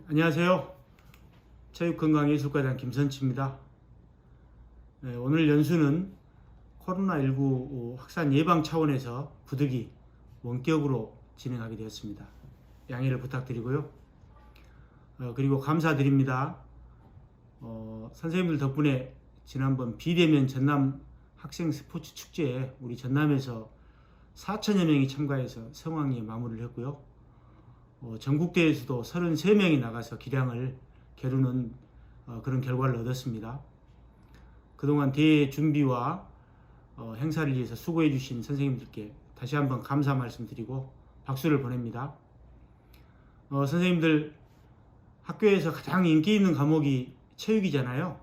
안녕하세요. 체육건강예술과장 김선치입니다. 오늘 연수는 코로나19 확산 예방 차원에서 부득이 원격으로 진행하게 되었습니다. 양해를 부탁드리고요. 그리고 감사드립니다. 선생님들 덕분에 지난번 비대면 전남 학생 스포츠 축제에 우리 전남에서 4천여 명이 참가해서 성황리에 마무리를 했고요. 전국대회에서도 33명이 나가서 기량을 겨루는 그런 결과를 얻었습니다. 그동안 대회 준비와 행사를 위해서 수고해 주신 선생님들께 다시 한번 감사 말씀드리고 박수를 보냅니다. 선생님들 학교에서 가장 인기 있는 과목이 체육이잖아요.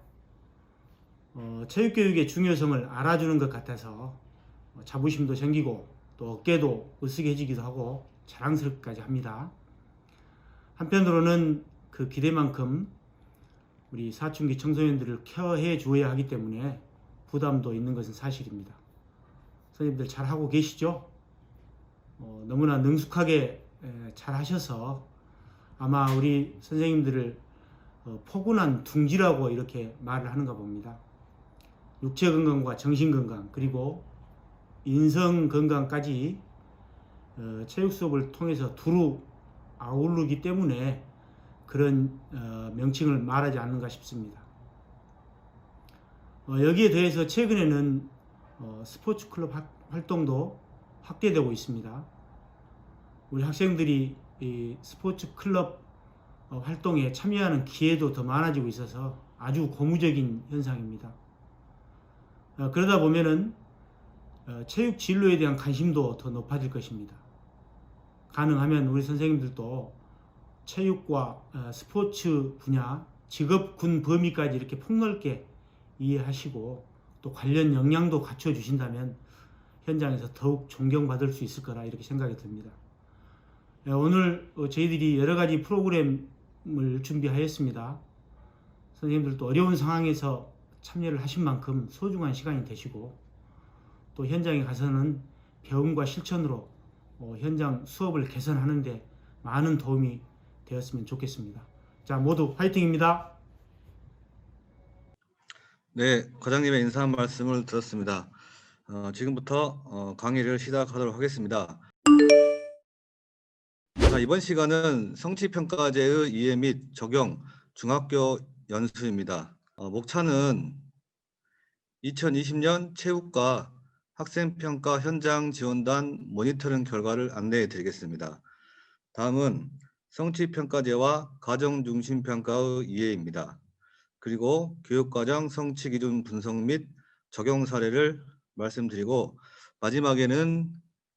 체육교육의 중요성을 알아주는 것 같아서 자부심도 생기고 또 어깨도 으쓱해지기도 하고 자랑스럽기까지 합니다. 한편으로는 그 기대만큼 우리 사춘기 청소년들을 케어해 주어야 하기 때문에 부담도 있는 것은 사실입니다. 선생님들 잘하고 계시죠? 너무나 능숙하게 잘 하셔서 아마 우리 선생님들을 포근한 둥지라고 이렇게 말을 하는가 봅니다. 육체 건강과 정신 건강 그리고 인성 건강까지 체육 수업을 통해서 두루 아우르기 때문에 그런 명칭을 말하지 않는가 싶습니다. 여기에 대해서 최근에는 스포츠 클럽 활동도 확대되고 있습니다. 우리 학생들이 이 스포츠 클럽 활동에 참여하는 기회도 더 많아지고 있어서 아주 고무적인 현상입니다. 그러다 보면은 체육 진로에 대한 관심도 더 높아질 것입니다. 가능하면 우리 선생님들도 체육과 스포츠 분야, 직업군 범위까지 이렇게 폭넓게 이해하시고 또 관련 역량도 갖춰주신다면 현장에서 더욱 존경받을 수 있을 거라 이렇게 생각이 듭니다. 오늘 저희들이 여러 가지 프로그램을 준비하였습니다. 선생님들도 어려운 상황에서 참여를 하신 만큼 소중한 시간이 되시고 또 현장에 가서는 배움과 실천으로 현장 수업을 개선하는 데 많은 도움이 되었으면 좋겠습니다. 자, 모두 화이팅입니다. 네, 과장님의 인사 한 말씀을 들었습니다. 지금부터 강의를 시작하도록 하겠습니다. 자, 이번 시간은 성취평가제의 이해 및 적용 중학교 연수입니다. 목차는 2020년 체육과 학생평가 현장 지원단 모니터링 결과를 안내해 드리겠습니다. 다음은 성취평가제와 가정중심평가의 이해입니다. 그리고 교육과정 성취기준 분석 및 적용 사례를 말씀드리고 마지막에는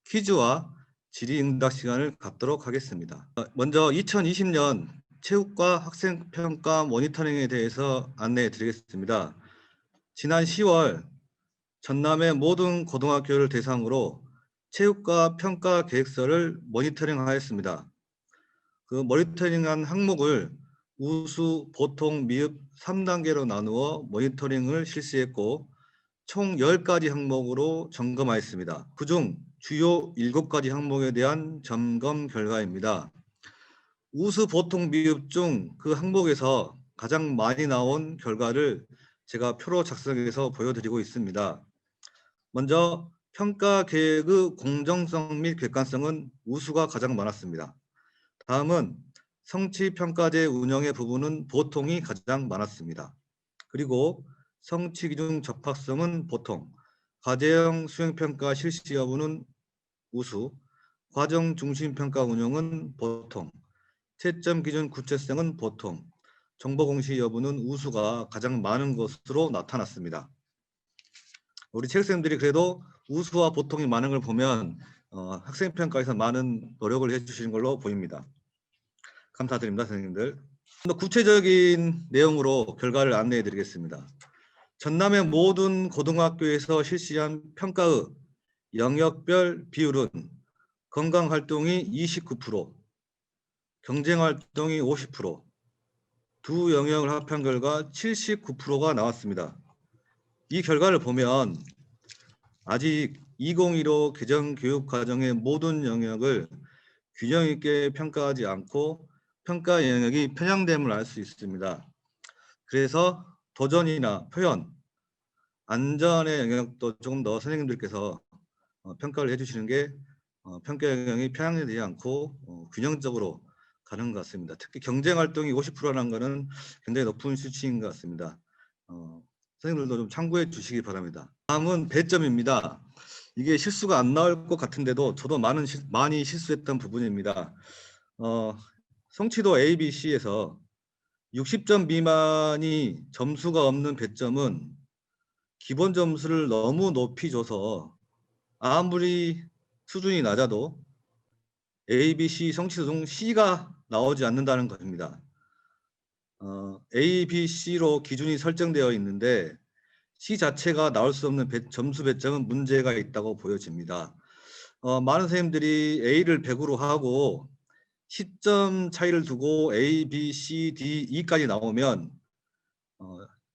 퀴즈와 질의응답 시간을 갖도록 하겠습니다. 먼저 2020년 체육과 학생평가 모니터링에 대해서 안내해 드리겠습니다. 지난 10월 전남의 모든 고등학교를 대상으로 체육과 평가 계획서를 모니터링하였습니다. 그 모니터링한 항목을 우수, 보통, 미흡 3단계로 나누어 모니터링을 실시했고 총 10가지 항목으로 점검하였습니다. 그중 주요 7가지 항목에 대한 점검 결과입니다. 우수, 보통, 미흡 중 그 항목에서 가장 많이 나온 결과를 제가 표로 작성해서 보여드리고 있습니다. 먼저 평가 계획의 공정성 및 객관성은 우수가 가장 많았습니다. 다음은 성취평가제 운영의 부분은 보통이 가장 많았습니다. 그리고 성취기준 적합성은 보통, 과제형 수행평가 실시 여부는 우수, 과정중심평가 운영은 보통, 채점기준 구체성은 보통, 정보공시 여부는 우수가 가장 많은 것으로 나타났습니다. 우리 체육생들이 그래도 우수와 보통이 많은 걸 보면 학생평가에서 많은 노력을 해주시는 걸로 보입니다. 감사드립니다, 선생님들. 좀 더 구체적인 내용으로 결과를 안내해 드리겠습니다. 전남의 모든 고등학교에서 실시한 평가의 영역별 비율은 건강활동이 29%, 경쟁활동이 50%, 두 영역을 합한 결과 79%가 나왔습니다. 이 결과를 보면 아직 2015 개정 교육과정의 모든 영역을 균형 있게 평가하지 않고 평가 영역이 편향됨을 알 수 있습니다. 그래서 도전이나 표현, 안전의 영역도 조금 더 선생님들께서 평가를 해주시는 게 평가 영역이 편향되지 않고 균형적으로 가는 것 같습니다. 특히 경쟁 활동이 50%라는 것은 굉장히 높은 수치인 것 같습니다. 선생님들도 좀 참고해 주시기 바랍니다. 다음은 배점입니다. 이게 실수가 안 나올 것 같은데도 저도 많이 실수했던 부분입니다. 성취도 ABC에서 60점 미만이 점수가 없는 배점은 기본 점수를 너무 높이 줘서 아무리 수준이 낮아도 A, B, C 성취도 중 C가 나오지 않는다는 것입니다. A, B, C로 기준이 설정되어 있는데 C 자체가 나올 수 없는 점수 배점은 문제가 있다고 보여집니다. 많은 선생님들이 A를 100으로 하고 시점 차이를 두고 A, B, C, D, E까지 나오면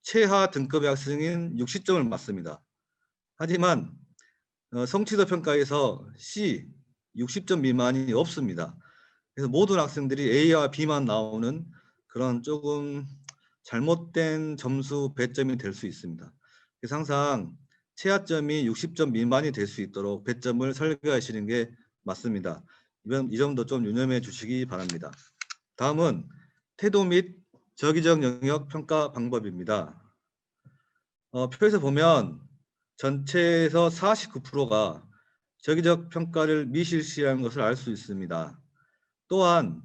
최하 등급의 학생인 60점을 맞습니다. 하지만 성취도 평가에서 C 60점 미만이 없습니다. 그래서 모든 학생들이 A와 B만 나오는 그런 조금 잘못된 점수 배점이 될 수 있습니다. 그래서 항상 최하점이 60점 미만이 될 수 있도록 배점을 설계하시는 게 맞습니다. 이 점도 좀 유념해 주시기 바랍니다. 다음은 태도 및 저기적 영역 평가 방법입니다. 표에서 보면 전체에서 49%가 저기적 평가를 미실시하는 것을 알 수 있습니다. 또한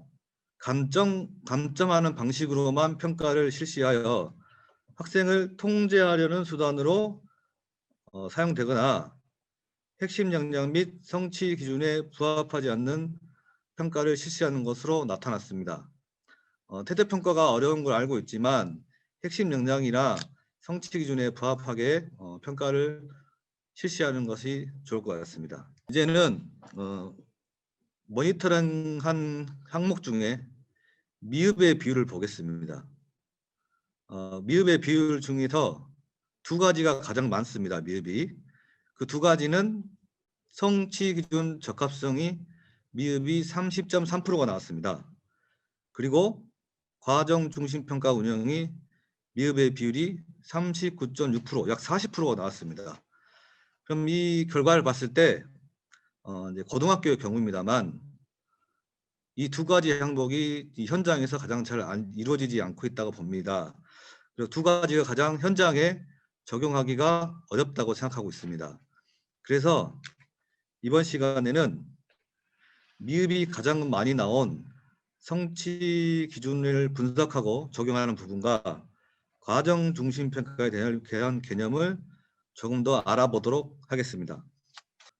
감점하는 방식으로만 평가를 실시하여 학생을 통제하려는 수단으로 사용되거나 핵심 역량 및 성취 기준에 부합하지 않는 평가를 실시하는 것으로 나타났습니다. 태도평가가 어려운 걸 알고 있지만 핵심 역량이나 성취 기준에 부합하게 평가를 실시하는 것이 좋을 것 같습니다. 이제는 모니터링한 항목 중에 미흡의 비율을 보겠습니다. 미흡의 비율 중에서 두 가지가 가장 많습니다. 미흡이. 그 두 가지는 성취 기준 적합성이 미흡이 30.3%가 나왔습니다. 그리고 과정 중심 평가 운영이 미흡의 비율이 39.6%, 약 40%가 나왔습니다. 그럼 이 결과를 봤을 때 이제 고등학교의 경우입니다만 이 두 가지 항목이 현장에서 가장 잘 이루어지지 않고 있다고 봅니다. 그리고 두 가지가 가장 현장에 적용하기가 어렵다고 생각하고 있습니다. 그래서 이번 시간에는 미흡이 가장 많이 나온 성취 기준을 분석하고 적용하는 부분과 과정 중심 평가에 대한 개념을 조금 더 알아보도록 하겠습니다.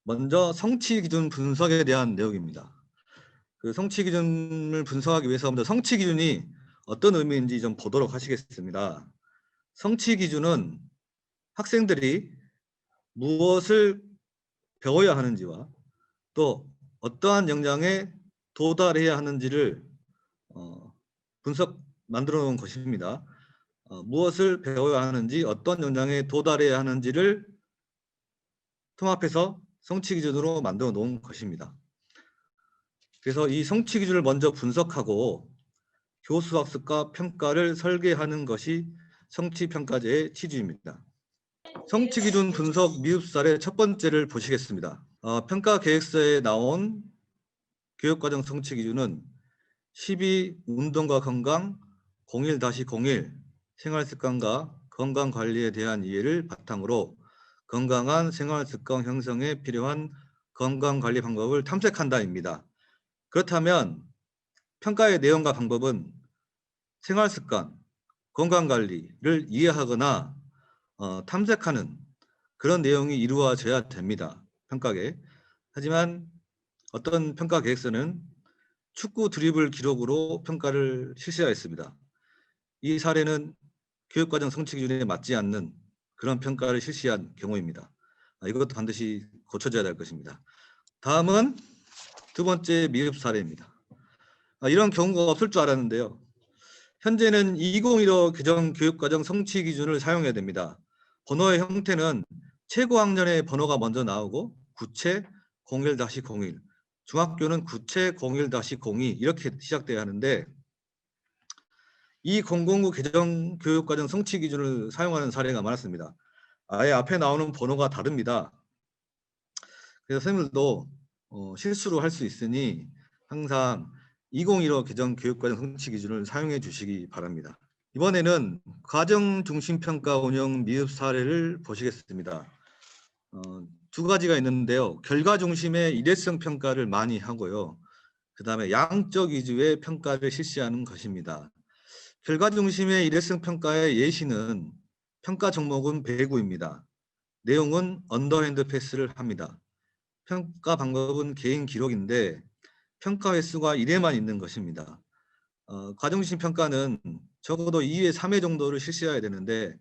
먼저 성취 기준 분석에 대한 내용입니다. 그 성취 기준을 분석하기 위해서 먼저 성취 기준이 어떤 의미인지 좀 보도록 하시겠습니다. 성취 기준은 학생들이 무엇을 배워야 하는지와 또 어떠한 역량에 도달해야 하는지를 만들어 놓은 것입니다. 무엇을 배워야 하는지, 어떤 역량에 도달해야 하는지를 통합해서 성취 기준으로 만들어 놓은 것입니다. 그래서 이 성취 기준을 먼저 분석하고 교수 학습과 평가를 설계하는 것이 성취 평가제의 취지입니다. 성취 기준 분석 미흡 사례 첫 번째를 보시겠습니다. 평가 계획서에 나온 교육과정 성취 기준은 12 운동과 건강 01-01 생활습관과 건강관리에 대한 이해를 바탕으로 건강한 생활습관 형성에 필요한 건강관리 방법을 탐색한다입니다. 그렇다면 평가의 내용과 방법은 생활습관, 건강관리를 이해하거나 탐색하는 그런 내용이 이루어져야 됩니다. 평가계. 하지만 어떤 평가 계획서는 축구 드리블 기록으로 평가를 실시하였습니다. 이 사례는 교육과정 성취 기준에 맞지 않는 그런 평가를 실시한 경우입니다. 이것도 반드시 고쳐져야 될 것입니다. 다음은 두 번째 미흡 사례입니다. 이런 경우가 없을 줄 알았는데요. 현재는 2015 개정 교육과정 성취 기준을 사용해야 됩니다. 번호의 형태는 최고학년의 번호가 먼저 나오고 구체 01-01, 중학교는 구체 01-02 이렇게 시작돼야 하는데 이 공공구 개정 교육과정 성취 기준을 사용하는 사례가 많았습니다. 아예 앞에 나오는 번호가 다릅니다. 그래서 선생님들도 실수로 할 수 있으니 항상 2015 개정 교육과정 성취 기준을 사용해 주시기 바랍니다. 이번에는 과정 중심 평가 운영 미흡 사례를 보시겠습니다. 두 가지가 있는데요. 결과 중심의 일회성 평가를 많이 하고요. 그 다음에 양적 위주의 평가를 실시하는 것입니다. 결과 중심의 일회성 평가의 예시는 평가 종목은 배구입니다. 내용은 언더핸드 패스를 합니다. 평가 방법은 개인 기록인데 평가 횟수가 1회만 있는 것입니다. 과정중심 평가는 적어도 2회, 3회 정도를 실시해야 되는데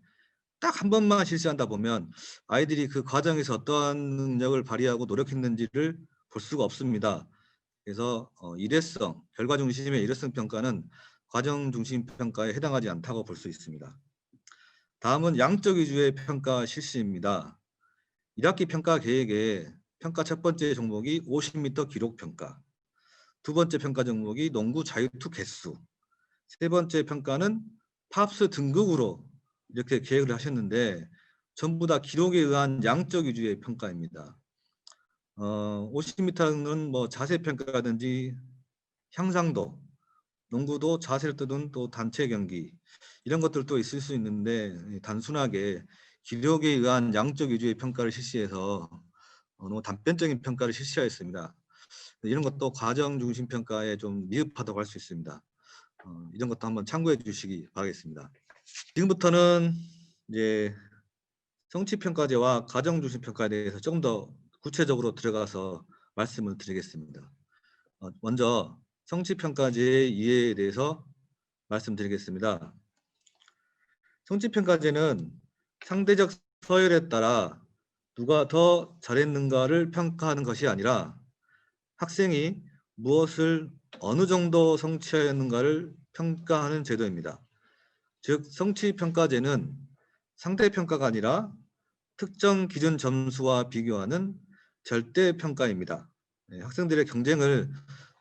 딱 한 번만 실시한다 보면 아이들이 그 과정에서 어떠한 능력을 발휘하고 노력했는지를 볼 수가 없습니다. 그래서 일회성, 결과 중심의 일회성 평가는 과정 중심 평가에 해당하지 않다고 볼 수 있습니다. 다음은 양적 위주의 평가 실시입니다. 1학기 평가 계획에 평가 첫 번째 종목이 50m 기록 평가, 두 번째 평가 종목이 농구 자유투 개수, 세 번째 평가는 팝스 등급으로 이렇게 계획을 하셨는데 전부 다 기록에 의한 양적 위주의 평가입니다. 50m는 뭐 자세 평가라든지 향상도, 농구도 자세를 뜨는 또 단체 경기 이런 것들도 있을 수 있는데 단순하게 기록에 의한 양적 위주의 평가를 실시해서 너무 단편적인 평가를 실시하였습니다. 이런 것도 과정 중심 평가에 좀 미흡하다고 할 수 있습니다. 이런 것도 한번 참고해 주시기 바라겠습니다. 지금부터는 이제 성취평가제와 과정중심평가에 대해서 조금 더 구체적으로 들어가서 말씀을 드리겠습니다. 먼저 성취평가제의 이해에 대해서 말씀드리겠습니다. 성취평가제는 상대적 서열에 따라 누가 더 잘했는가를 평가하는 것이 아니라 학생이 무엇을 어느 정도 성취하였는가를 평가하는 제도입니다. 즉 성취평가제는 상대평가가 아니라 특정 기준 점수와 비교하는 절대평가입니다. 학생들의 경쟁을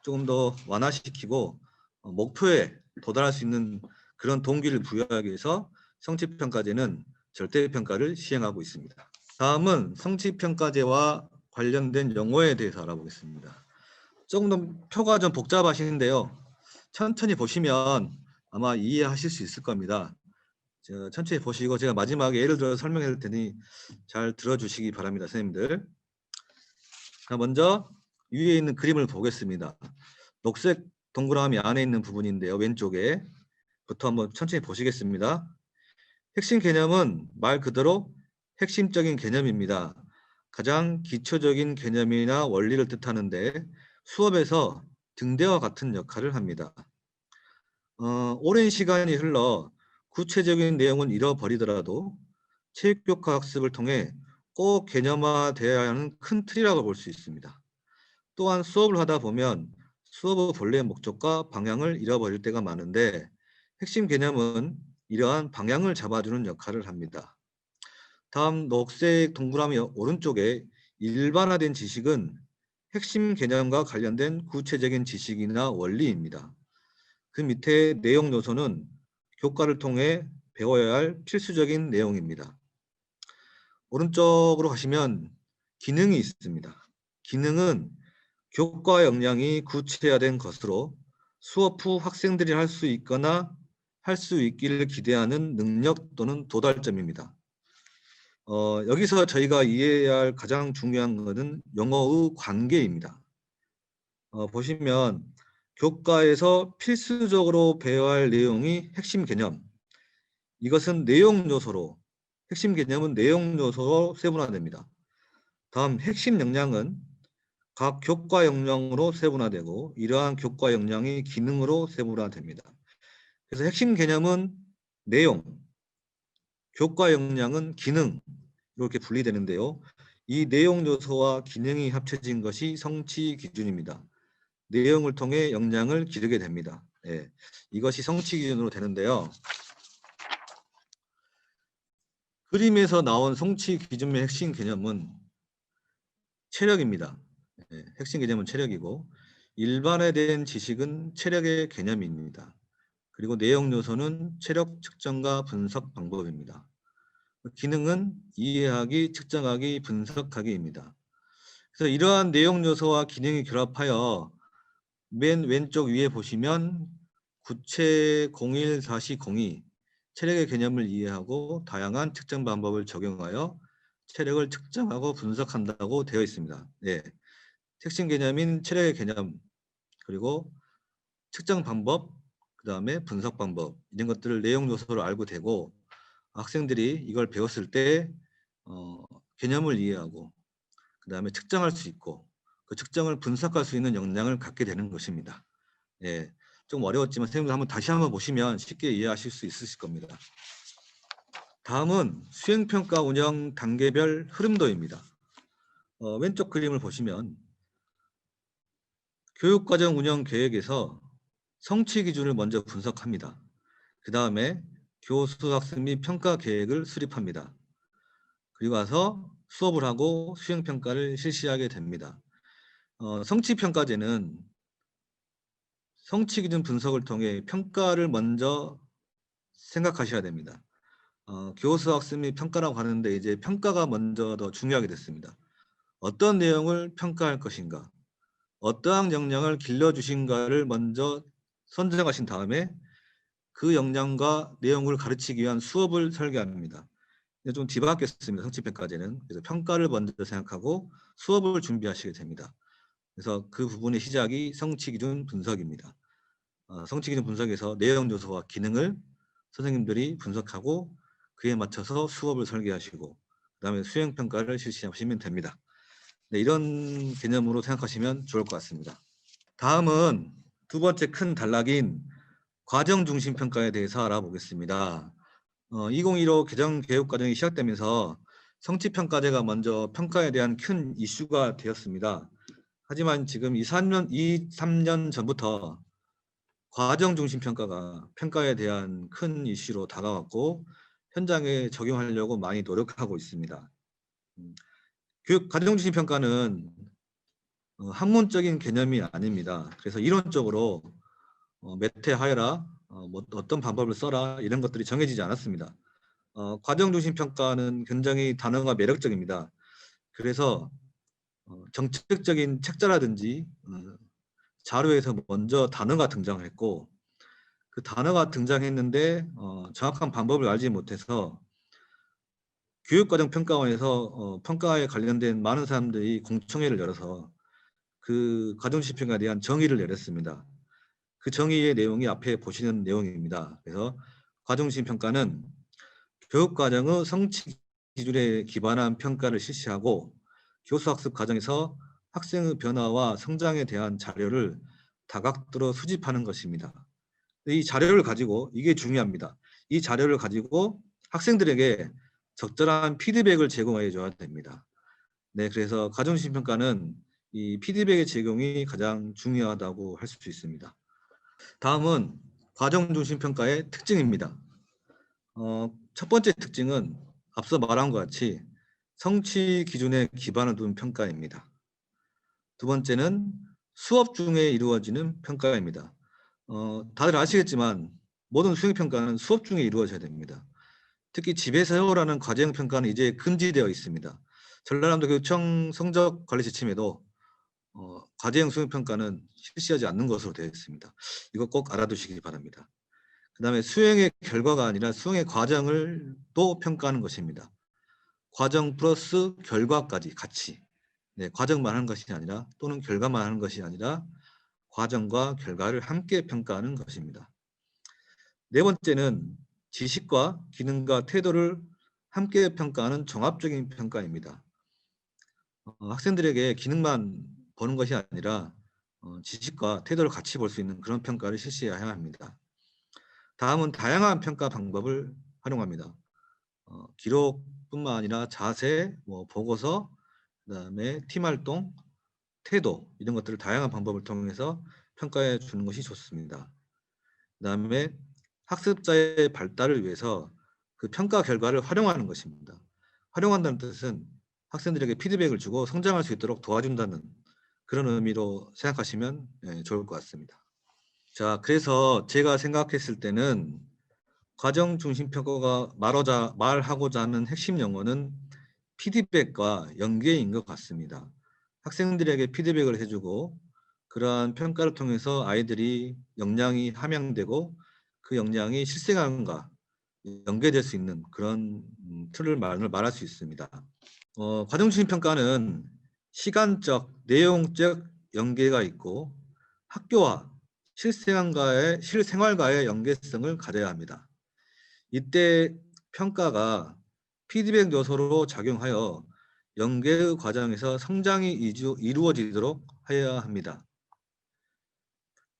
조금 더 완화시키고 목표에 도달할 수 있는 그런 동기를 부여하기 위해서 성취평가제는 절대평가를 시행하고 있습니다. 다음은 성취평가제와 관련된 용어에 대해서 알아보겠습니다. 조금 더 표가 좀 복잡하신데요. 천천히 보시면 아마 이해하실 수 있을 겁니다. 천천히 보시고 제가 마지막에 예를 들어 설명해 줄 테니 잘 들어주시기 바랍니다, 선생님들. 자, 먼저 위에 있는 그림을 보겠습니다. 녹색 동그라미 안에 있는 부분인데요. 왼쪽에부터 한번 천천히 보시겠습니다. 핵심 개념은 말 그대로 핵심적인 개념입니다. 가장 기초적인 개념이나 원리를 뜻하는데 수업에서 등대와 같은 역할을 합니다. 오랜 시간이 흘러 구체적인 내용은 잃어버리더라도 체육교과 학습을 통해 꼭 개념화되어야 하는 큰 틀이라고 볼 수 있습니다. 또한 수업을 하다 보면 수업의 본래의 목적과 방향을 잃어버릴 때가 많은데 핵심 개념은 이러한 방향을 잡아주는 역할을 합니다. 다음 녹색 동그라미 오른쪽에 일반화된 지식은 핵심 개념과 관련된 구체적인 지식이나 원리입니다. 그 밑에 내용 요소는 교과를 통해 배워야 할 필수적인 내용입니다. 오른쪽으로 가시면 기능이 있습니다. 기능은 교과 역량이 구체화된 것으로 수업 후 학생들이 할 수 있거나 할 수 있기를 기대하는 능력 또는 도달점입니다. 여기서 저희가 이해해야 할 가장 중요한 것은 영어의 관계입니다. 보시면 교과에서 필수적으로 배워야 할 내용이 핵심 개념. 이것은 내용 요소로, 핵심 개념은 내용 요소로 세분화됩니다. 다음 핵심 역량은 각 교과 역량으로 세분화되고 이러한 교과 역량이 기능으로 세분화됩니다. 그래서 핵심 개념은 내용, 교과 역량은 기능 이렇게 분리되는데요. 이 내용 요소와 기능이 합쳐진 것이 성취 기준입니다. 내용을 통해 역량을 기르게 됩니다. 예, 이것이 성취 기준으로 되는데요. 그림에서 나온 성취 기준의 핵심 개념은 체력입니다. 예, 핵심 개념은 체력이고 일반화된 지식은 체력의 개념입니다. 그리고 내용 요소는 체력 측정과 분석 방법입니다. 기능은 이해하기, 측정하기, 분석하기입니다. 그래서 이러한 내용 요소와 기능이 결합하여 맨 왼쪽 위에 보시면 구체 01-02 체력의 개념을 이해하고 다양한 측정 방법을 적용하여 체력을 측정하고 분석한다고 되어 있습니다. 네. 핵심 개념인 체력의 개념, 그리고 측정 방법, 그 다음에 분석 방법, 이런 것들을 내용 요소로 알고 되고, 학생들이 이걸 배웠을 때 개념을 이해하고 그 다음에 측정할 수 있고 그 측정을 분석할 수 있는 역량을 갖게 되는 것입니다. 예, 좀 어려웠지만 선생님들 한번 다시 한번 보시면 쉽게 이해하실 수 있으실 겁니다. 다음은 수행평가 운영 단계별 흐름도입니다. 왼쪽 그림을 보시면 교육과정 운영 계획에서 성취 기준을 먼저 분석합니다. 그 다음에 교수 학생 및 평가 계획을 수립합니다. 그리고 와서 수업을 하고 수행평가를 실시하게 됩니다. 성취평가제는 성취 기준 분석을 통해 평가를 먼저 생각하셔야 됩니다. 교수 학생 및 평가라고 하는데 이제 평가가 먼저 더 중요하게 됐습니다. 어떤 내용을 평가할 것인가, 어떠한 역량을 길러주신가를 먼저 선정하신 다음에 그 역량과 내용을 가르치기 위한 수업을 설계합니다. 좀 뒤바뀌었습니다. 성취평가제는. 그래서 평가를 먼저 생각하고 수업을 준비하시게 됩니다. 그래서 그 부분의 시작이 성취기준 분석입니다. 성취기준 분석에서 내용 요소와 기능을 선생님들이 분석하고 그에 맞춰서 수업을 설계하시고 그다음에 수행평가를 실시하시면 됩니다. 네, 이런 개념으로 생각하시면 좋을 것 같습니다. 다음은 두 번째 큰 단락인 과정 중심 평가에 대해서 알아보겠습니다. 2015 개정 교육 과정이 시작되면서 성취평가제가 먼저 평가에 대한 큰 이슈가 되었습니다. 하지만 지금 3년 전부터 과정 중심 평가가 평가에 대한 큰 이슈로 다가왔고 현장에 적용하려고 많이 노력하고 있습니다. 교육 과정 중심 평가는 학문적인 개념이 아닙니다. 그래서 이론적으로 몇 회 하여라, 어떤 방법을 써라 이런 것들이 정해지지 않았습니다. 과정 중심 평가는 굉장히 단어가 매력적입니다. 그래서 정책적인 책자라든지 자료에서 먼저 단어가 등장했고 그 단어가 등장했는데 정확한 방법을 알지 못해서 교육과정 평가원에서 평가에 관련된 많은 사람들이 공청회를 열어서 그 과정중심 평가에 대한 정의를 내렸습니다. 그 정의의 내용이 앞에 보시는 내용입니다. 그래서 과정중심 평가는 교육과정의 성취 기준에 기반한 평가를 실시하고 교수학습 과정에서 학생의 변화와 성장에 대한 자료를 다각도로 수집하는 것입니다. 이 자료를 가지고 이게 중요합니다. 이 자료를 가지고 학생들에게 적절한 피드백을 제공해 줘야 됩니다. 네, 그래서 과정중심 평가는 이 피드백의 제공이 가장 중요하다고 할 수 있습니다. 다음은 과정중심 평가의 특징입니다. 첫 번째 특징은 앞서 말한 것 같이 성취 기준에 기반을 둔 평가입니다. 두 번째는 수업 중에 이루어지는 평가입니다. 다들 아시겠지만 모든 수행평가는 수업 중에 이루어져야 됩니다. 특히 집에서 해오라는 과제형 평가는 이제 금지되어 있습니다. 전라남도 교육청 성적관리 지침에도 과제형 수행평가는 실시하지 않는 것으로 되어 있습니다. 이거 꼭 알아두시기 바랍니다. 그 다음에 수행의 결과가 아니라 수행의 과정을 또 평가하는 것입니다. 과정 플러스 결과까지 같이. 네, 과정만 하는 것이 아니라 또는 결과만 하는 것이 아니라 과정과 결과를 함께 평가하는 것입니다. 네 번째는 지식과 기능과 태도를 함께 평가하는 종합적인 평가입니다. 학생들에게 기능만 보는 것이 아니라 지식과 태도를 같이 볼 수 있는 그런 평가를 실시해야 합니다. 다음은 다양한 평가 방법을 활용합니다. 기록뿐만 아니라 자세, 보고서, 그다음에 팀활동, 태도 이런 것들을 다양한 방법을 통해서 평가해 주는 것이 좋습니다. 그다음에 학습자의 발달을 위해서 그 평가 결과를 활용하는 것입니다. 활용한다는 뜻은 학생들에게 피드백을 주고 성장할 수 있도록 도와준다는 그런 의미로 생각하시면 좋을 것 같습니다. 자, 그래서 제가 생각했을 때는 과정 중심 평가가 말하고자 하는 핵심 용어는 피드백과 연계인 것 같습니다. 학생들에게 피드백을 해주고 그러한 평가를 통해서 아이들이 역량이 함양되고 그 역량이 실생활과 연계될 수 있는 그런 틀을 말할 수 있습니다. 과정 중심 평가는 시간적, 내용적 연계가 있고 학교와 실생활과의 연계성을 가져야 합니다. 이때 평가가 피드백 요소로 작용하여 연계의 과정에서 성장이 이루어지도록 해야 합니다.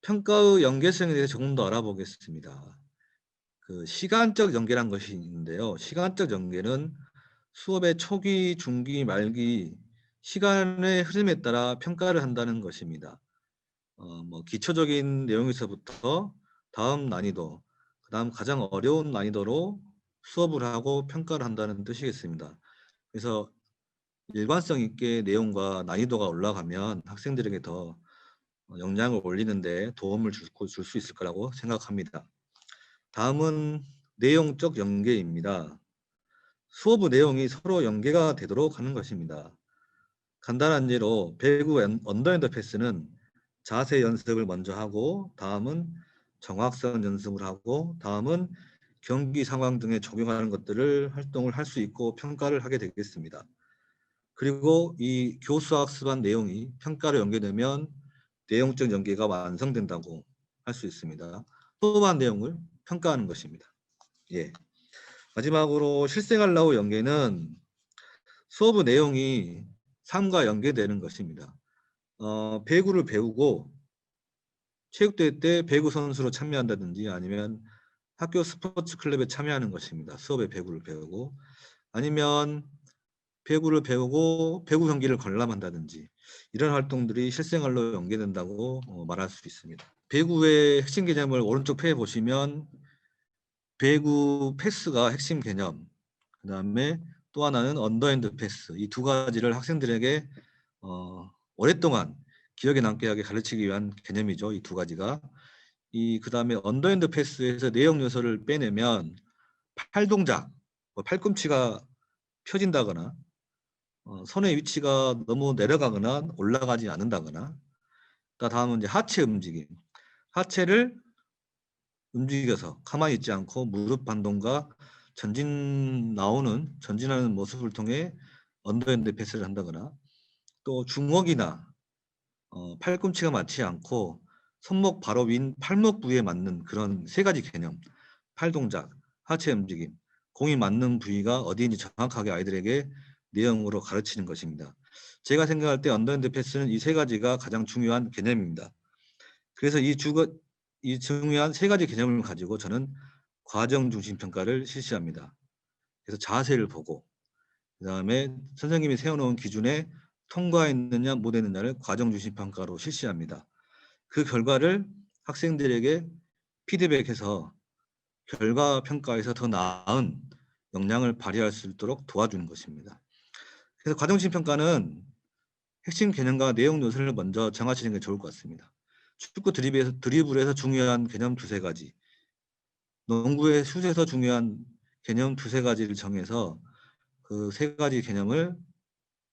평가의 연계성에 대해서 조금 더 알아보겠습니다. 그 시간적 연계란 것이 있는데요. 시간적 연계는 수업의 초기, 중기, 말기, 시간의 흐름에 따라 평가를 한다는 것입니다. 기초적인 내용에서부터 다음 난이도, 그 다음 가장 어려운 난이도로 수업을 하고 평가를 한다는 뜻이겠습니다. 그래서 일관성 있게 내용과 난이도가 올라가면 학생들에게 더 역량을 올리는데 도움을 줄 수 있을 거라고 생각합니다. 다음은 내용적 연계입니다. 수업의 내용이 서로 연계가 되도록 하는 것입니다. 간단한 예로 배구 언더핸드 패스는 자세 연습을 먼저 하고 다음은 정확성 연습을 하고 다음은 경기 상황 등에 적용하는 것들을 활동을 할 수 있고 평가를 하게 되겠습니다. 그리고 이 교수학습한 내용이 평가로 연계되면 내용적 연계가 완성된다고 할 수 있습니다. 수업한 내용을 평가하는 것입니다. 예. 마지막으로 실생활 연계는 수업의 내용이 삶과 연계되는 것입니다. 배구를 배우고 체육대회 때 배구 선수로 참여한다든지 아니면 학교 스포츠 클럽에 참여하는 것입니다. 수업에 배구를 배우고 아니면 배구를 배우고 배구 경기를 관람한다든지 이런 활동들이 실생활로 연계된다고 말할 수 있습니다. 배구의 핵심 개념을 오른쪽 페이지에 보시면 배구 패스가 핵심 개념, 그 다음에 또 하나는 언더핸드 패스, 이 두 가지를 학생들에게 오랫동안 기억에 남게 하게 가르치기 위한 개념이죠. 이 두 가지가. 그 다음에 언더핸드 패스에서 내용 요소를 빼내면 팔 동작, 팔꿈치가 펴진다거나 손의 위치가 너무 내려가거나 올라가지 않는다거나 다음은 이제 하체 움직임. 하체를 움직여서 가만히 있지 않고 무릎 반동과 전진하는 모습을 통해 언더핸드 패스를 한다거나 또 주먹이나 팔꿈치가 맞지 않고 손목 바로 윈 팔목 부위에 맞는 그런 세 가지 개념, 팔 동작, 하체 움직임, 공이 맞는 부위가 어디인지 정확하게 아이들에게 내용으로 가르치는 것입니다. 제가 생각할 때 언더핸드 패스는 이 세 가지가 가장 중요한 개념입니다. 그래서 이 중요한 세 가지 개념을 가지고 저는 과정 중심 평가를 실시합니다. 그래서 자세를 보고 그다음에 선생님이 세워놓은 기준에 통과했느냐 못했느냐를 과정 중심 평가로 실시합니다. 그 결과를 학생들에게 피드백해서 결과 평가에서 더 나은 역량을 발휘할 수 있도록 도와주는 것입니다. 그래서 과정 중심 평가는 핵심 개념과 내용 요소를 먼저 정하시는 게 좋을 것 같습니다. 축구 드리블에서 중요한 개념 두세 가지, 농구의 슛에서 중요한 개념 두세 가지를 정해서 그 세 가지 개념을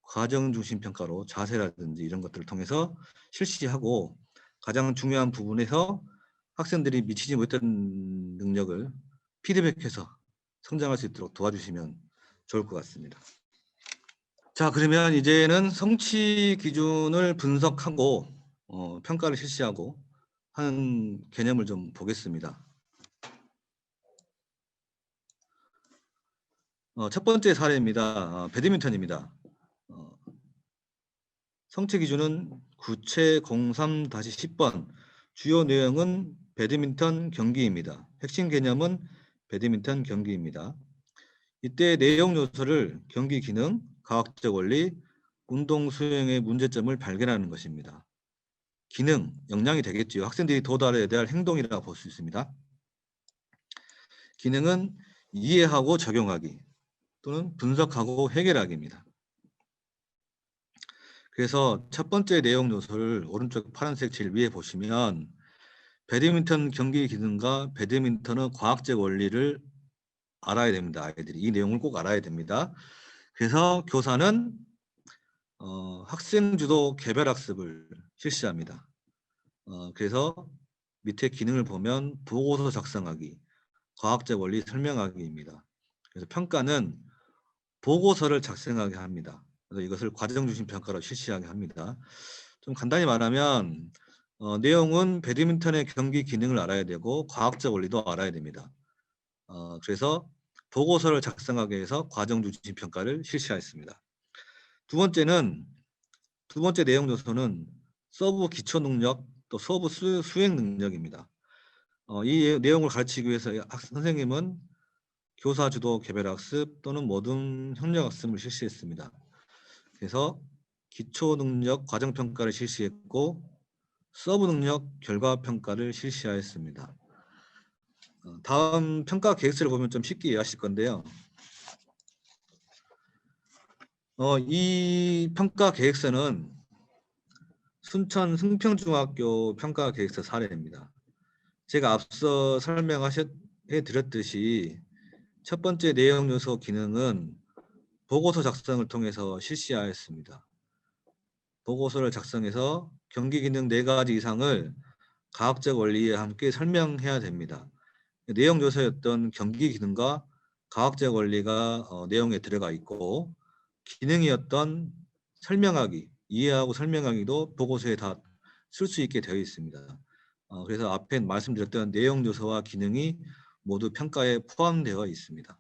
과정 중심 평가로 자세라든지 이런 것들을 통해서 실시하고 가장 중요한 부분에서 학생들이 미치지 못했던 능력을 피드백해서 성장할 수 있도록 도와주시면 좋을 것 같습니다. 자, 그러면 이제는 성취 기준을 분석하고 평가를 실시하고 하는 개념을 좀 보겠습니다. 첫 번째 사례입니다. 배드민턴입니다. 성취 기준은 구체 03-10번, 주요 내용은 배드민턴 경기입니다. 핵심 개념은 배드민턴 경기입니다. 이때 내용 요소를 경기 기능, 과학적 원리, 운동 수행의 문제점을 발견하는 것입니다. 기능, 역량이 되겠지요. 학생들이 도달해야 될 행동이라고 볼 수 있습니다. 기능은 이해하고 적용하기 또는 분석하고 해결하기입니다. 그래서 첫 번째 내용 요소를 오른쪽 파란색 제일 위에 보시면 배드민턴 경기 기능과 배드민턴의 과학적 원리를 알아야 됩니다. 아이들이 이 내용을 꼭 알아야 됩니다. 그래서 교사는 학생 주도 개별 학습을 실시합니다. 그래서 밑에 기능을 보면 보고서 작성하기, 과학적 원리 설명하기입니다. 그래서 평가는 보고서를 작성하게 합니다. 그래서 이것을 과정 중심 평가로 실시하게 합니다. 좀 간단히 말하면 내용은 배드민턴의 경기 기능을 알아야 되고 과학적 원리도 알아야 됩니다. 그래서 보고서를 작성하게 해서 과정 중심 평가를 실시하였습니다. 두 번째 내용 요소는 서브 기초 능력 또 서브 수행 능력입니다. 이 내용을 가르치기 위해서 선생님은 교사 주도 개별 학습 또는 모든 협력 학습을 실시했습니다. 그래서 기초 능력 과정 평가를 실시했고 서브 능력 결과 평가를 실시하였습니다. 다음 평가 계획서를 보면 좀 쉽게 이해하실 건데요. 이 평가 계획서는 순천 승평중학교 평가 계획서 사례입니다. 제가 앞서 설명해 드렸듯이 첫 번째 내용 요소 기능은 보고서 작성을 통해서 실시하였습니다. 보고서를 작성해서 경기 기능 4가지 이상을 과학적 원리에 함께 설명해야 됩니다. 내용 요소였던 경기 기능과 과학적 원리가 내용에 들어가 있고 기능이었던 설명하기, 이해하고 설명하기도 보고서에 다 쓸 수 있게 되어 있습니다. 그래서 앞에 말씀드렸던 내용 요소와 기능이 모두 평가에 포함되어 있습니다.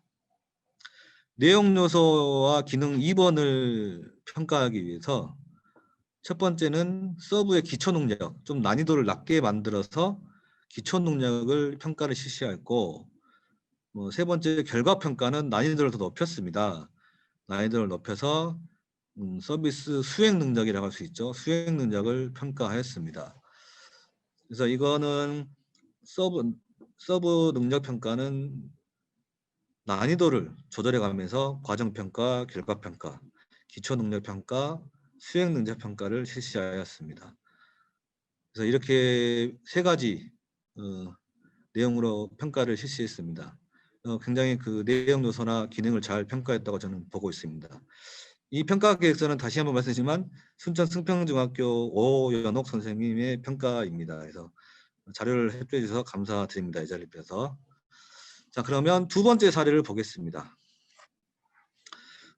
내용 요소와 기능 2번을 평가하기 위해서 첫 번째는 서브의 기초 능력, 좀 난이도를 낮게 만들어서 기초 능력을 평가를 실시했고 세 번째 결과 평가는 난이도를 더 높였습니다. 난이도를 높여서 서비스 수행 능력이라고 할 수 있죠. 수행 능력을 평가하였습니다. 그래서 이거는 서브 능력 평가는 난이도를 조절해 가면서 과정 평가, 결과 평가, 기초 능력 평가, 수행 능력 평가를 실시하였습니다. 그래서 이렇게 3가지 내용으로 평가를 실시했습니다. 굉장히 그 내용 요소나 기능을 잘 평가했다고 저는 보고 있습니다. 이 평가 계획서는 다시 한번 말씀드리지만 순천 승평중학교 오연옥 선생님의 평가입니다. 그래서 자료를 협조해 주셔서 감사드립니다. 이 자리를 빌어서. 자, 그러면 두 번째 사례를 보겠습니다.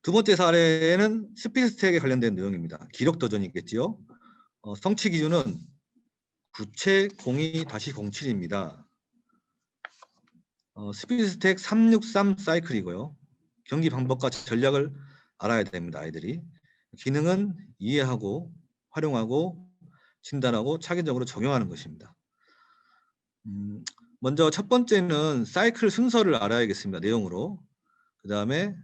두 번째 사례는 스피드스택에 관련된 내용입니다. 기록 도전이겠지요. 성취 기준은 구체 02-07입니다. 스피드스택 363 사이클이고요. 경기 방법과 전략을 알아야 됩니다. 아이들이. 기능은 이해하고 활용하고 진단하고 차기적으로 적용하는 것입니다. 먼저 첫 번째는 사이클 순서를 알아야겠습니다. 내용으로. 그 다음에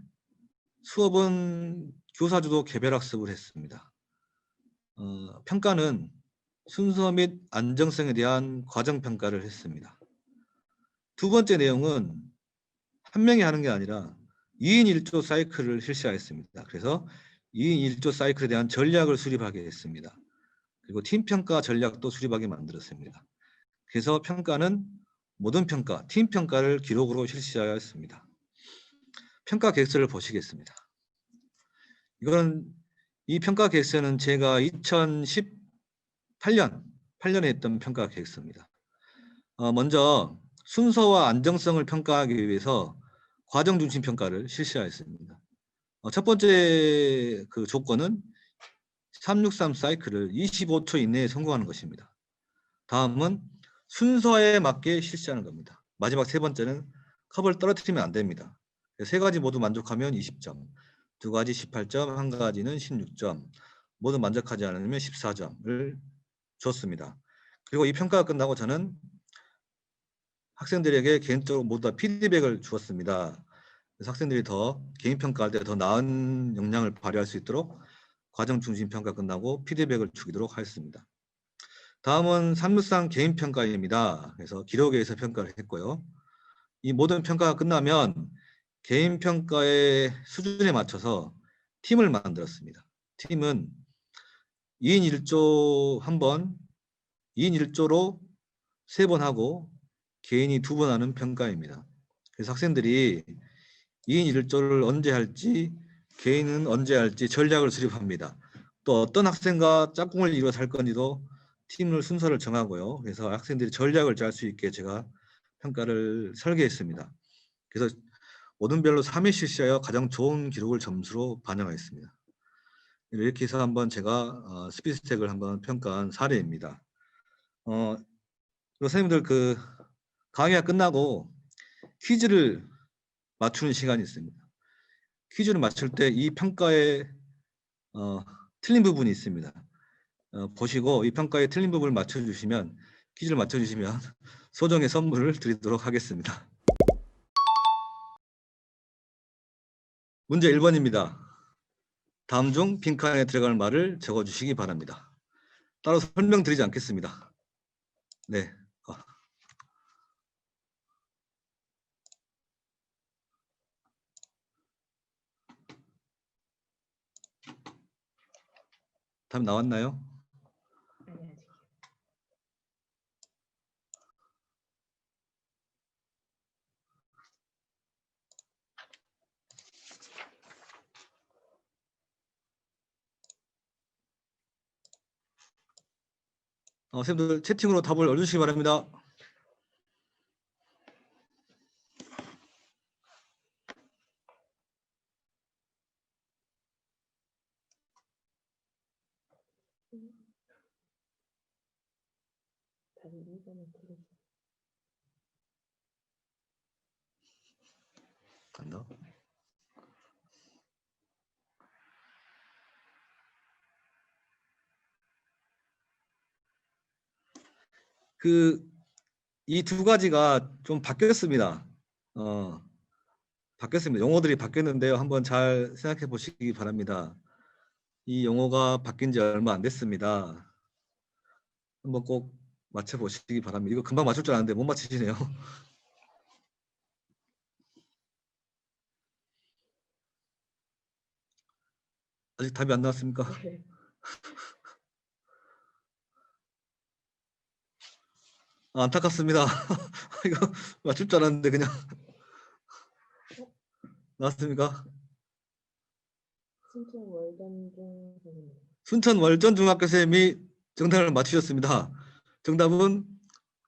수업은 교사주도 개별학습을 했습니다. 평가는 순서 및 안정성에 대한 과정평가를 했습니다. 두 번째 내용은 한 명이 하는 게 아니라 2인 1조 사이클을 실시하였습니다. 그래서 2인 1조 사이클에 대한 전략을 수립하게 했습니다. 그리고 팀평가 전략도 수립하게 만들었습니다. 그래서 평가는 모든 평가, 팀평가를 기록으로 실시하였습니다. 평가 계획서를 보시겠습니다. 이 평가 계획서는 제가 2018년에 했던 평가 계획서입니다. 먼저 순서와 안정성을 평가하기 위해서 과정 중심 평가를 실시하였습니다. 첫 번째 그 조건은 363 사이클을 25초 이내에 성공하는 것입니다. 다음은 순서에 맞게 실시하는 겁니다. 마지막 세 번째는 컵을 떨어뜨리면 안 됩니다. 3가지 모두 만족하면 20점, 2가지 18점, 1가지는 16점, 모두 만족하지 않으면 14점을 줬습니다. 그리고 이 평가가 끝나고 저는 학생들에게 개인적으로 모두 다 피드백을 주었습니다. 그래서 학생들이 더 개인 평가할 때 더 나은 역량을 발휘할 수 있도록 과정 중심 평가 끝나고 피드백을 주도록 하였습니다. 다음은 363 개인 평가입니다. 그래서 기록에 의해서 평가를 했고요. 이 모든 평가가 끝나면 개인 평가의 수준에 맞춰서 팀을 만들었습니다. 팀은 2인 1조 한 번, 2인 1조로 3번 하고 개인이 2번 하는 평가입니다. 그래서 학생들이 2인 1조를 언제 할지, 개인은 언제 할지 전략을 수립합니다. 또 어떤 학생과 짝꿍을 이루어서 할 건지도 팀을 순서를 정하고요. 그래서 학생들이 전략을 짤 수 있게 제가 평가를 설계했습니다. 그래서 모든 별로 3회 실시하여 가장 좋은 기록을 점수로 반영하였습니다. 이렇게 해서 한번 제가 스피드스택을 한번 평가한 사례입니다. 선생님들 그 강의가 끝나고 퀴즈를 맞추는 시간이 있습니다. 퀴즈를 맞출 때 이 평가에 틀린 부분이 있습니다. 보시고 이 평가에 틀린 부분을 맞춰주시면, 퀴즈를 맞춰주시면 소정의 선물을 드리도록 하겠습니다. 문제 1번입니다. 다음 중 빈칸에 들어갈 말을 적어주시기 바랍니다. 따로 설명드리지 않겠습니다. 네. 답 나왔나요? 아니, 아직. 선생님들 채팅으로 답을 올려주시기 바랍니다. 답이 2번은 틀리지. 간다. 이 두 가지가 좀 바뀌었습니다. 바뀌었습니다. 용어들이 바뀌었는데요. 한번 잘 생각해 보시기 바랍니다. 이 용어가 바뀐 지 얼마 안 됐습니다. 한번 꼭 맞춰 보시기 바랍니다. 이거 금방 맞출 줄 아는데 못 맞히시네요. 아직 답이 안 나왔습니까? 네. 안타깝습니다. 이거 맞출 줄 알았는데 그냥 나왔습니까? 순천 월단중 선생님. 순천 월전중학교 선생님이 정답을 맞추셨습니다. 정답은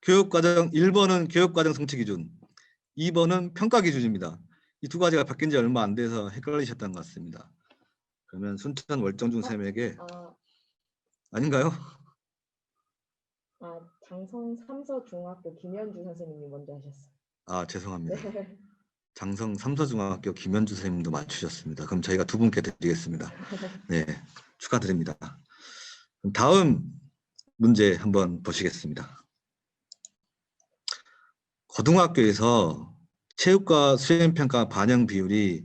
교육과정 1번은 교육과정 성취 기준, 2번은 평가 기준입니다. 이 두 가지가 바뀐 지 얼마 안 돼서 헷갈리셨던 것 같습니다. 그러면 순천 월정중 선생님에게 아닌가요? 장성 삼서중학교 김현주 선생님이 먼저 하셨어요. 아, 죄송합니다. 네. 장성 삼서중학교 김현주 선생님도 맞추셨습니다. 그럼 저희가 두 분께 드리겠습니다. 네, 축하드립니다. 그럼 다음 문제 한번 보시겠습니다. 고등학교에서 체육과 수행평가 반영 비율이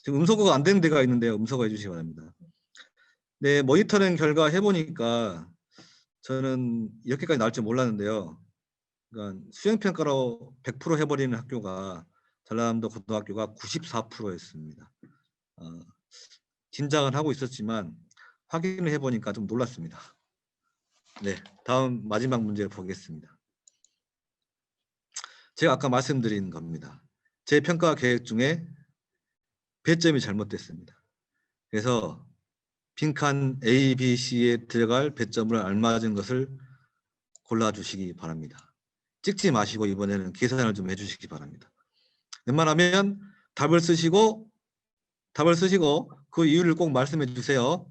지금 음소거가 안 되는 데가 있는데요. 음소거 해주시기 바랍니다. 네, 모니터링 결과 해보니까 저는 이렇게까지 나올 줄 몰랐는데요. 그러니까 수행평가로 100% 해버리는 학교가 전라남도 고등학교가 94%였습니다. 짐작은 하고 있었지만 확인을 해보니까 좀 놀랐습니다. 네, 다음 마지막 문제 보겠습니다. 제가 아까 말씀드린 겁니다. 제 평가 계획 중에 배점이 잘못됐습니다. 그래서 빈칸 A, B, C에 들어갈 배점을 알맞은 것을 골라주시기 바랍니다. 찍지 마시고 이번에는 계산을 좀 해주시기 바랍니다. 웬만하면 답을 쓰시고 그 이유를 꼭 말씀해 주세요.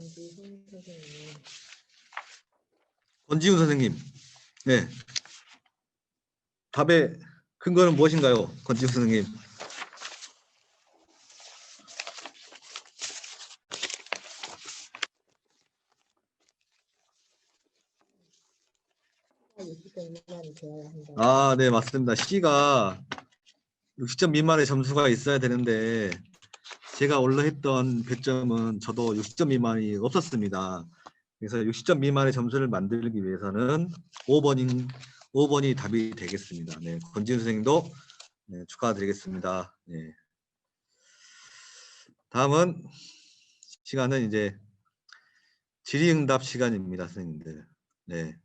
권지훈 선생님이 권지훈 선생님, 네, 답의 근거는 무엇인가요, 권지훈 선생님? C가 60점 미만이 되어야 한다. 아, 네, 맞습니다. C가 60점 미만의 점수가 있어야 되는데 제가 원래 했던 배점은 저도 60점 미만이 없었습니다. 그래서 60점 미만의 점수를 만들기 위해서는 5번이 답이 되겠습니다. 네, 권지훈 선생님도 네, 축하드리겠습니다. 네. 다음은 시간은 이제 질의응답 시간입니다, 선생님들. 네.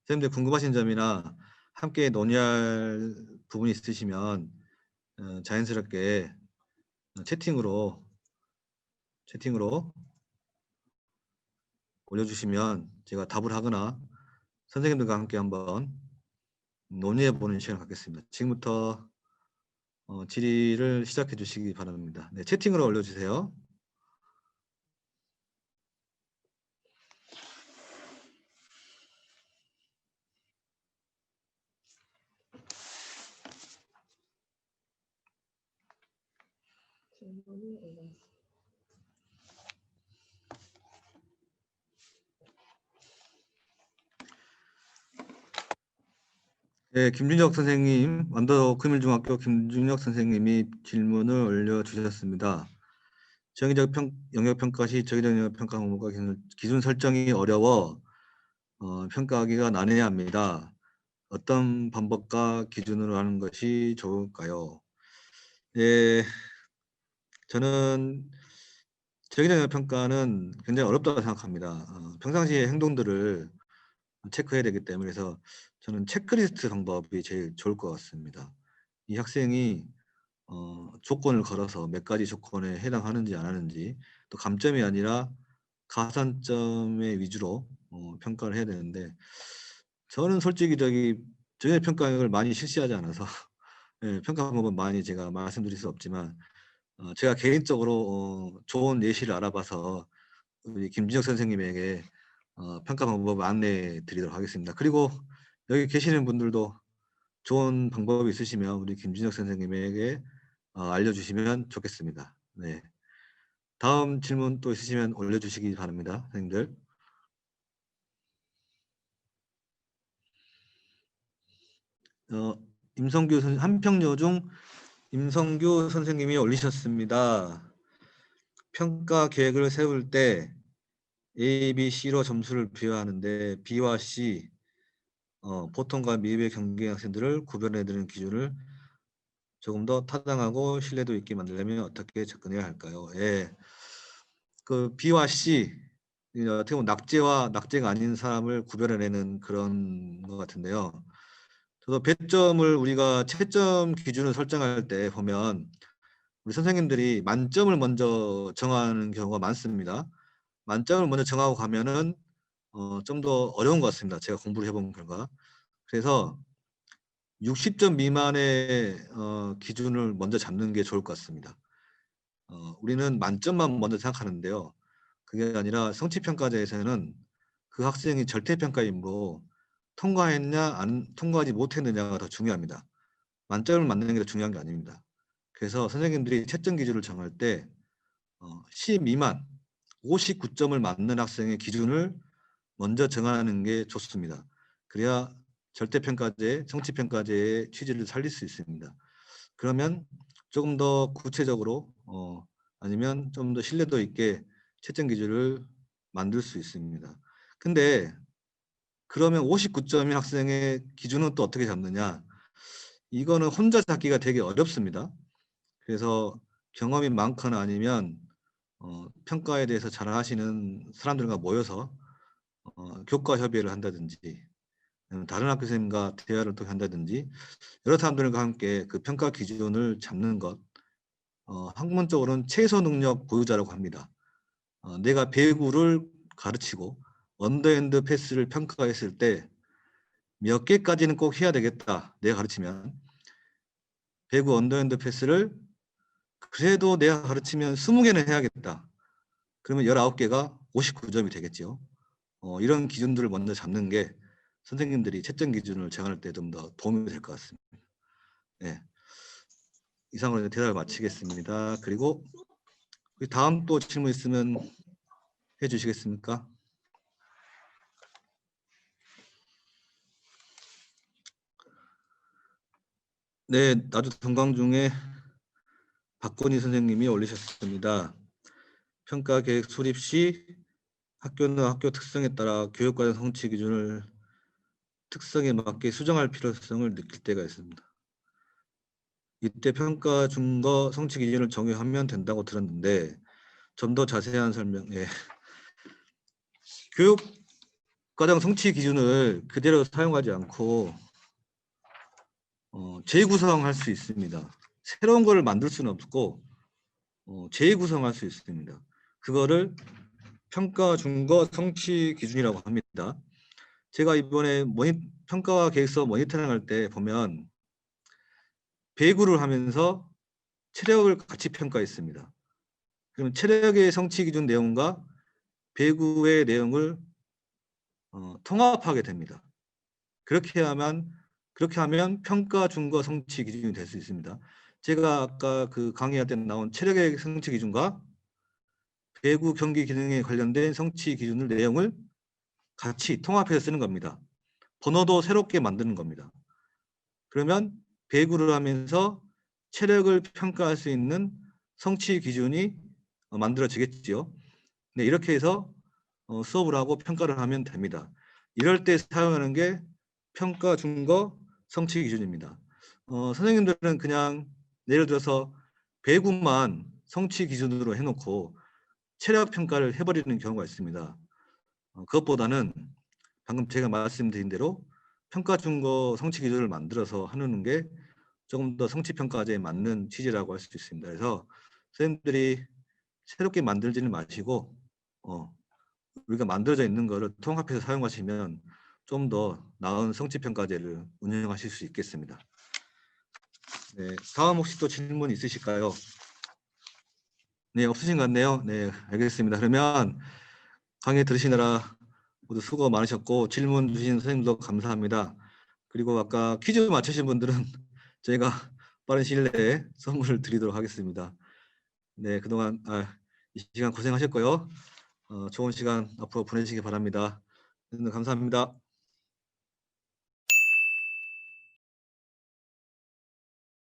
선생님들 궁금하신 점이나 함께 논의할 부분이 있으시면 자연스럽게 채팅으로 올려주시면 제가 답을 하거나 선생님들과 함께 한번 논의해보는 시간을 갖겠습니다. 지금부터 질의를 시작해 주시기 바랍니다. 네, 채팅으로 올려주세요. 질문이 올라왔습니다. 네, 김준혁 선생님, 완도 금일중학교 김준혁 선생님이 질문을 올려주셨습니다. 정의적 영역평가 시 정의적 영역평가 항목과 기준 설정이 어려워 평가하기가 난해합니다. 어떤 방법과 기준으로 하는 것이 좋을까요? 예, 저는 정의적 영역평가는 굉장히 어렵다고 생각합니다. 평상시의 행동들을 체크해야 되기 때문에 그래서 저는 체크리스트 방법이 제일 좋을 것 같습니다. 이 학생이 조건을 걸어서 몇 가지 조건에 해당하는지 안 하는지 또 감점이 아니라 가산점의 위주로 평가를 해야 되는데 저는 솔직히 정의 평가를 많이 실시하지 않아서 예, 평가 방법은 많이 제가 말씀드릴 수 없지만 제가 개인적으로 좋은 예시를 알아봐서 우리 김진혁 선생님에게 평가 방법을 안내해 드리도록 하겠습니다. 그리고 여기 계시는 분들도 좋은 방법이 있으시면 우리 김진혁 선생님에게 알려주시면 좋겠습니다. 네. 다음 질문 또 있으시면 올려주시기 바랍니다, 선생님들. 한평여 중 임성규 선생님이 올리셨습니다. 평가 계획을 세울 때 A, B, C로 점수를 비화하는데 B와 C, 보통과 미흡의 경계 학생들을 구별해드리는 기준을 조금 더 타당하고 신뢰도 있게 만들려면 어떻게 접근해야 할까요? 예. 그 B와 C, 어떻게 보면 낙제와 낙제가 아닌 사람을 구별해내는 그런 것 같은데요. 저도 배점을 우리가 채점 기준을 설정할 때 보면 우리 선생님들이 만점을 먼저 정하는 경우가 많습니다. 만점을 먼저 정하고 가면은 좀 더 어려운 것 같습니다. 제가 공부를 해본 결과. 그래서 60점 미만의 기준을 먼저 잡는 게 좋을 것 같습니다. 우리는 만점만 먼저 생각하는데요. 그게 아니라 성취평가제에서는 그 학생이 절대평가이므로 통과했냐 안 통과하지 못했느냐가 더 중요합니다. 만점을 맞는 게 더 중요한 게 아닙니다. 그래서 선생님들이 채점 기준을 정할 때 C 미만 59점을 맞는 학생의 기준을 먼저 정하는 게 좋습니다. 그래야 절대평가제, 성취평가제의 취지를 살릴 수 있습니다. 그러면 조금 더 구체적으로 아니면 좀 더 신뢰도 있게 채점 기준을 만들 수 있습니다. 근데 그러면 59점인 학생의 기준은 또 어떻게 잡느냐? 이거는 혼자 잡기가 되게 어렵습니다. 그래서 경험이 많거나 아니면 평가에 대해서 잘 하시는 사람들과 모여서 교과 협의를 한다든지 다른 학교 선생님과 대화를 또 한다든지 여러 사람들과 함께 그 평가 기준을 잡는 것 학문적으로는 최소 능력 보유자라고 합니다. 내가 배구를 가르치고 언더핸드 패스를 평가했을 때 몇 개까지는 꼭 해야 되겠다. 내가 가르치면 배구 언더핸드 패스를 그래도 내가 가르치면 20개는 해야겠다. 그러면 19개가 59점이 되겠죠. 이런 기준들을 먼저 잡는 게 선생님들이 채점 기준을 정할 때 좀 더 도움이 될 것 같습니다. 네. 이상으로 대답을 마치겠습니다. 그리고 다음 또 질문 있으면 해주시겠습니까? 네, 나주 동강 중에 박건희 선생님이 올리셨습니다. 평가 계획 수립 시 학교나 학교 특성에 따라 교육과정 성취 기준을 특성에 맞게 수정할 필요성을 느낄 때가 있습니다. 이때 평가 준거 성취 기준을 정의하면 된다고 들었는데 좀 더 자세한 설명. 예. 교육과정 성취 기준을 그대로 사용하지 않고 재구성할 수 있습니다. 새로운 거를 만들 수는 없고 재구성할 수 있습니다. 그거를 평가 준거 성취 기준이라고 합니다. 제가 이번에 평가 계획서 모니터링 할 때 보면 배구를 하면서 체력을 같이 평가했습니다. 그럼 체력의 성취 기준 내용과 배구의 내용을 통합하게 됩니다. 그렇게 하면 평가 준거 성취 기준이 될 수 있습니다. 제가 아까 그 강의할 때 나온 체력의 성취 기준과 배구 경기 기능에 관련된 성취 기준을 내용을 같이 통합해서 쓰는 겁니다. 번호도 새롭게 만드는 겁니다. 그러면 배구를 하면서 체력을 평가할 수 있는 성취 기준이 만들어지겠지요. 네, 이렇게 해서 수업을 하고 평가를 하면 됩니다. 이럴 때 사용하는 게 평가 준거 성취 기준입니다. 선생님들은 그냥 예를 들어서 배구만 성취 기준으로 해놓고 체력 평가를 해버리는 경우가 있습니다. 그것보다는 방금 제가 말씀드린 대로 평가 준거 성취 기준을 만들어서 하는 게 조금 더 성취 평가제에 맞는 취지라고 할 수 있습니다. 그래서 선생님들이 새롭게 만들지는 마시고 우리가 만들어져 있는 거를 통합해서 사용하시면 좀 더 나은 성취 평가제를 운영하실 수 있겠습니다. 네, 다음 혹시 또 질문 있으실까요? 네, 없으신 것 같네요. 네, 알겠습니다. 그러면 강의 들으시느라 모두 수고 많으셨고 질문 주신 선생님도 감사합니다. 그리고 아까 퀴즈 맞추신 분들은 저희가 빠른 시일 내에 선물을 드리도록 하겠습니다. 네, 그동안 이 시간 고생하셨고요. 좋은 시간 앞으로 보내시기 바랍니다. 감사합니다.